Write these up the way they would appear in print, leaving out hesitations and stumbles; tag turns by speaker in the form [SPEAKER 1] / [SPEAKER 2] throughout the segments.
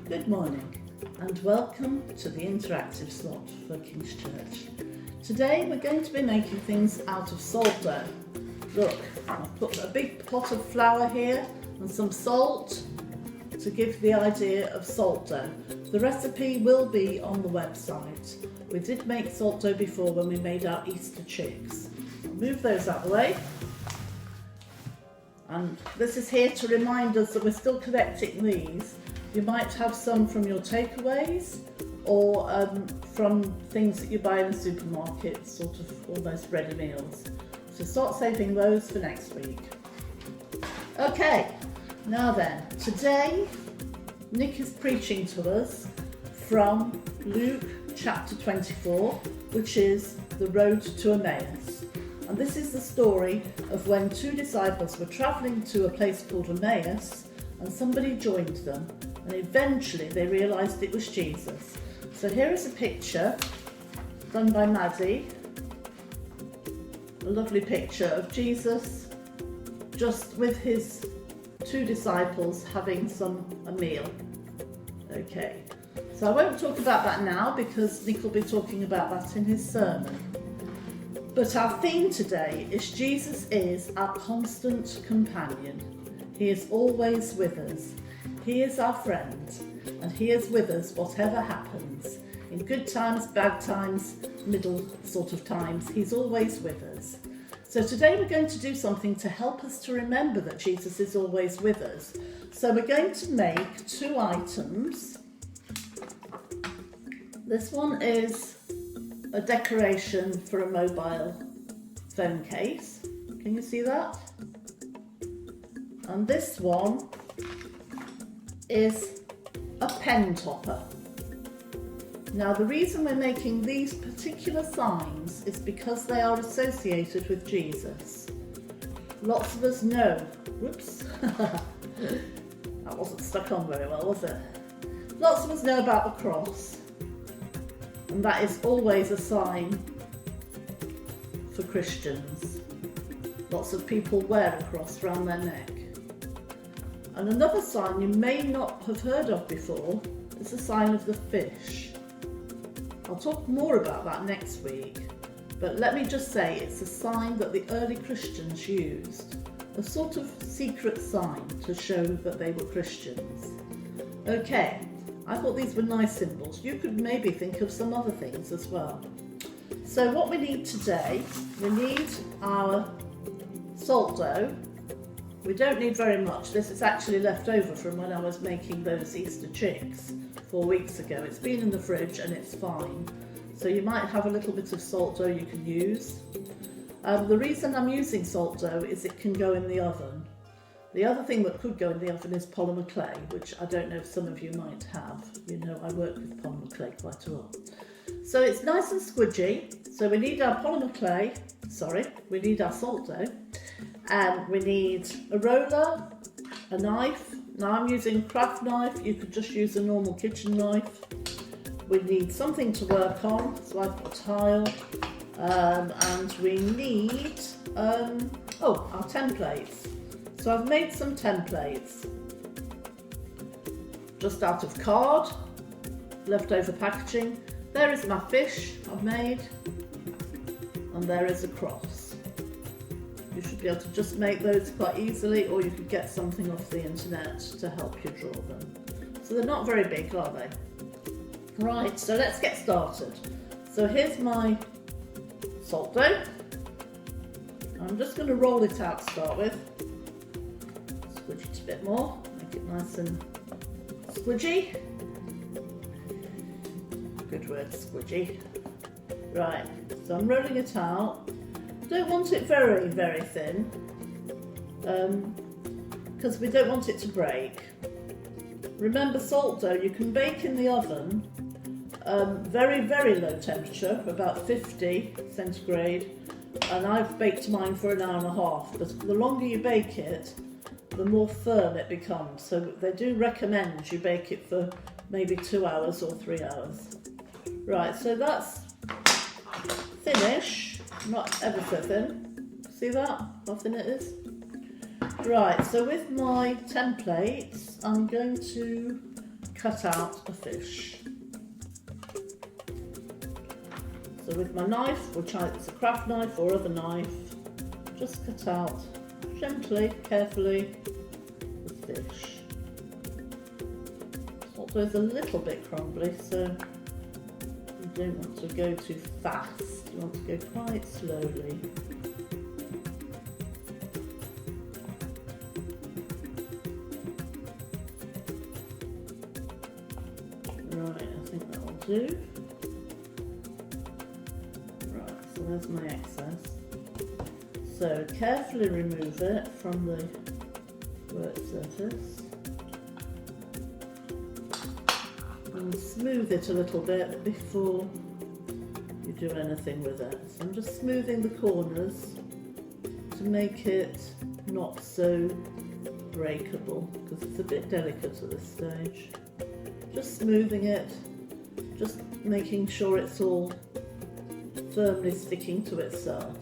[SPEAKER 1] Good morning and welcome to the interactive slot for King's Church. Today we're going to be making things out of salt dough. Look, I've put a big pot of flour here and some salt to give the idea of salt dough. The recipe will be on the website. We did make salt dough before when we made our Easter chicks. I'll move those out of the way. And this is here to remind us that we're still collecting these. You might have some from your takeaways or from things that you buy in the supermarket, sort of almost ready meals. So start saving those for next week. Okay, now then, today Nick is preaching to us from Luke chapter 24, which is the road to Emmaus. And this is the story of when two disciples were travelling to a place called Emmaus and somebody joined them. And eventually they realised it was Jesus. So here is a picture done by Maddie. A lovely picture of Jesus just with his two disciples having a meal. Okay, so I won't talk about that now because Nick will be talking about that in his sermon. But our theme today is Jesus is our constant companion. He is always with us. He is our friend, and he is with us whatever happens. In good times, bad times, middle sort of times, he's always with us. So today we're going to do something to help us to remember that Jesus is always with us. So we're going to make two items. This one is a decoration for a mobile phone case. Can you see that? And this one is a pen topper. Now the reason we're making these particular signs is because they are associated with Jesus. Lots of us know, whoops, that wasn't stuck on very well, was it? Lots of us know about the cross, and that is always a sign for Christians. Lots of people wear a cross around their neck. And another sign you may not have heard of before is the sign of the fish. I'll talk more about that next week, but let me just say it's a sign that the early Christians used, a sort of secret sign to show that they were Christians. Okay, I thought these were nice symbols. You could maybe think of some other things as well. So what we need today, we need our salt dough. We don't need very much. This is actually left over from when I was making those Easter chicks 4 weeks ago. It's been in the fridge and it's fine. So you might have a little bit of salt dough you can use. The reason I'm using salt dough is it can go in the oven. The other thing that could go in the oven is polymer clay, which I don't know if some of you might have. You know, I work with polymer clay quite a lot. So it's nice and squidgy. So we need our we need our salt dough. And we need a roller, a knife. Now I'm using a craft knife, you could just use a normal kitchen knife. We need something to work on, so I've got a tile. And we need, our templates. So I've made some templates, just out of card, leftover packaging. There is my fish I've made, and there is a cross. You should be able to just make those quite easily, or you could get something off the internet to help you draw them. So they're not very big, are they? Right, so let's get started. So here's my salt dough. I'm just going to roll it out to start with. Squidge it a bit more, make it nice and squidgy. Good word, squidgy. Right, so I'm rolling it out. Don't want it very, very thin, because we don't want it to break. Remember, salt dough you can bake in the oven, very, very low temperature, about 50 centigrade, and I've baked mine for an hour and a half, but the longer you bake it, the more firm it becomes. So they do recommend you bake it for maybe 2 hours or 3 hours. Right, so that's thinnish. Not ever so thin. See that? How thin it is? Right, so with my templates, I'm going to cut out a fish. So with my knife, which it's a craft knife or other knife, just cut out gently, carefully, the fish. Although it's a little bit crumbly, so you don't want to go too fast. You want to go quite slowly. Right, I think that will do. Right, so there's my excess. So carefully remove it from the work surface and smooth it a little bit before you do anything with it. So I'm just smoothing the corners to make it not so breakable because it's a bit delicate at this stage. Just smoothing it, just making sure it's all firmly sticking to itself.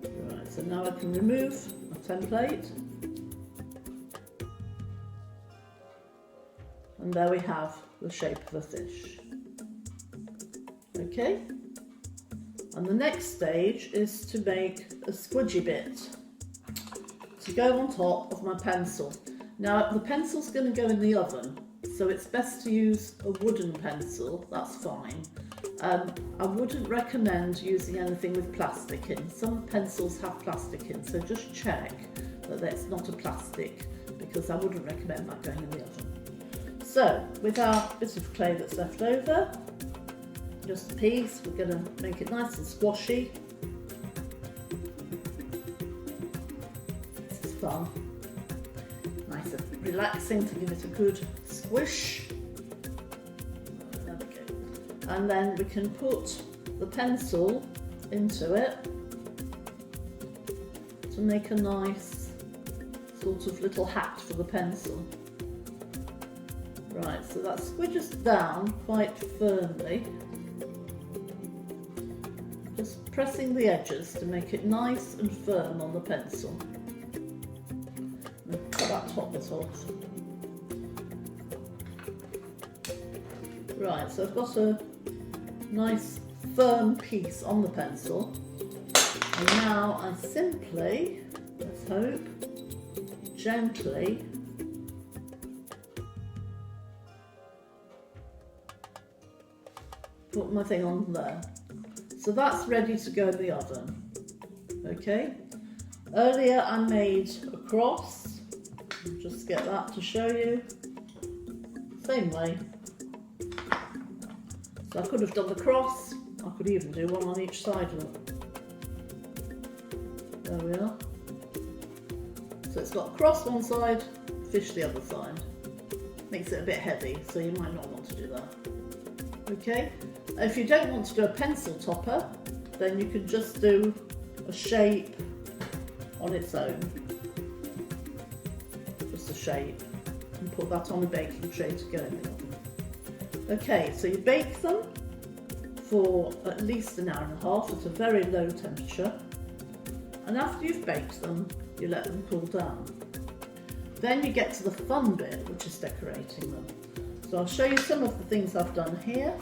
[SPEAKER 1] Right, so now I can remove my template. And there we have the shape of a fish. Okay? And the next stage is to make a squidgy bit to go on top of my pencil. Now the pencil's going to go in the oven, so it's best to use a wooden pencil, that's fine. I wouldn't recommend using anything with plastic in. Some pencils have plastic in, so just check that it's not a plastic, because I wouldn't recommend that going in the oven. So with our bit of clay that's left over, just a piece, we're going to make it nice and squashy. This is fun. Nice and relaxing to give it a good squish. There we go. And then we can put the pencil into it to make a nice sort of little hat for the pencil. Right, so that squidges down quite firmly. Just pressing the edges to make it nice and firm on the pencil. And cut that top bit off. Right, so I've got a nice firm piece on the pencil. And now I simply, let's hope, gently put my thing on there. So that's ready to go in the oven. Okay. Earlier I made a cross. Just get that to show you. Same way. So I could have done the cross. I could even do one on each side of it. There we are. So it's got a cross one side, fish the other side. Makes it a bit heavy, so you might not want to do that. Okay. If you don't want to do a pencil topper, then you could just do a shape on its own. Just a shape. And put that on a baking tray to go in the oven. Okay, so you bake them for at least an hour and a half at a very low temperature. And after you've baked them, you let them cool down. Then you get to the fun bit, which is decorating them. So I'll show you some of the things I've done here.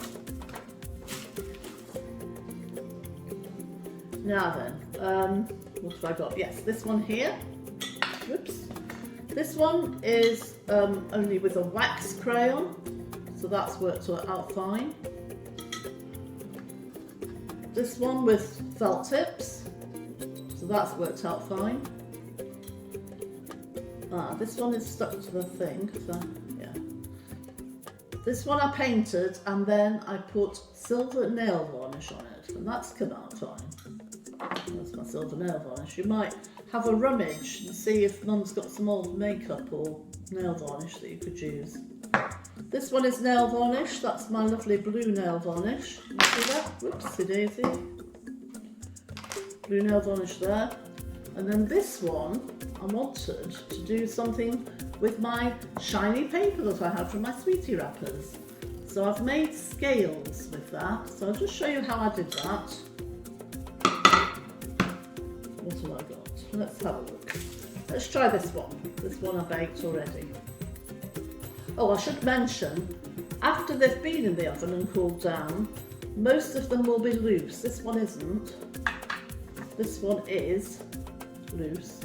[SPEAKER 1] Now then, what have I got? Yes, this one here. Whoops. This one is only with a wax crayon, so that's worked out fine. This one with felt tips, so that's worked out fine. This one is stuck to the thing, so yeah. This one I painted and then I put silver nail varnish on it, and that's come out fine. That's my silver nail varnish. You might have a rummage and see if Mum's got some old makeup or nail varnish that you could use. This one is nail varnish. That's my lovely blue nail varnish. You see that? Whoopsie daisy. Blue nail varnish there. And then this one, I wanted to do something with my shiny paper that I had from my sweetie wrappers. So I've made scales with that. So I'll just show you how I did that. What have I got? Let's have a look. Let's try this one. This one I baked already. Oh, I should mention, after they've been in the oven and cooled down, most of them will be loose. This one isn't. This one is loose.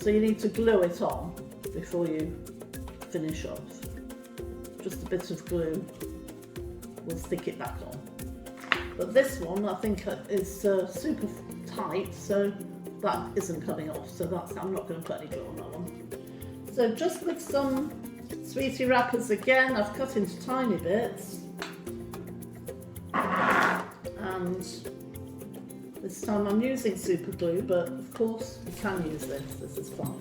[SPEAKER 1] So you need to glue it on before you finish off. Just a bit of glue will stick it back on. But this one I think is super tight, so that isn't coming off. So I'm not going to put any glue on that one. So just with some sweetie wrappers again, I've cut into tiny bits. And this time I'm using super glue, but of course you can use this is fine.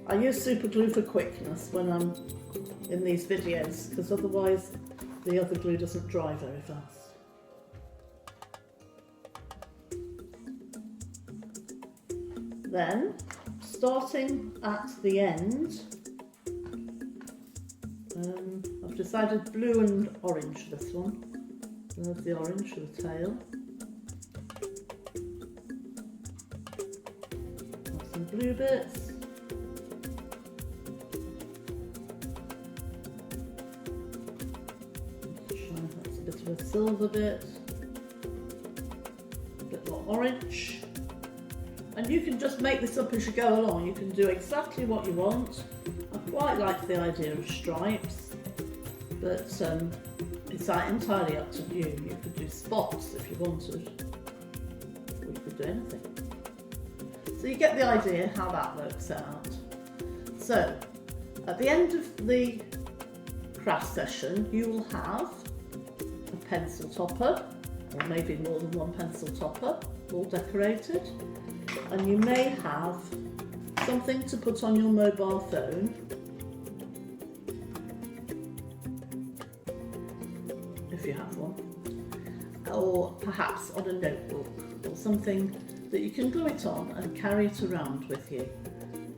[SPEAKER 1] I use super glue for quickness when I'm in these videos, because otherwise the other glue doesn't dry very fast. Then, starting at the end, I've decided blue and orange for this one. There's the orange for the tail. Got some blue bits. That's a bit of a silver bit. A bit more orange. And you can just make this up as you go along. You can do exactly what you want. I quite like the idea of stripes, but it's entirely up to you. You could do spots if you wanted, or you could do anything. So you get the idea how that works out. So at the end of the craft session, you will have a pencil topper, or maybe more than one pencil topper, all decorated. And you may have something to put on your mobile phone, if you have one, or perhaps on a notebook, or something that you can glue it on and carry it around with you.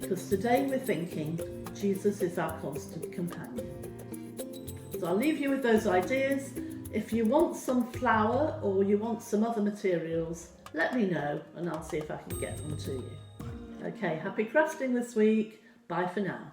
[SPEAKER 1] Because today we're thinking Jesus is our constant companion. So I'll leave you with those ideas. If you want some flour or you want some other materials, let me know and I'll see if I can get them to you. Okay, happy crafting this week. Bye for now.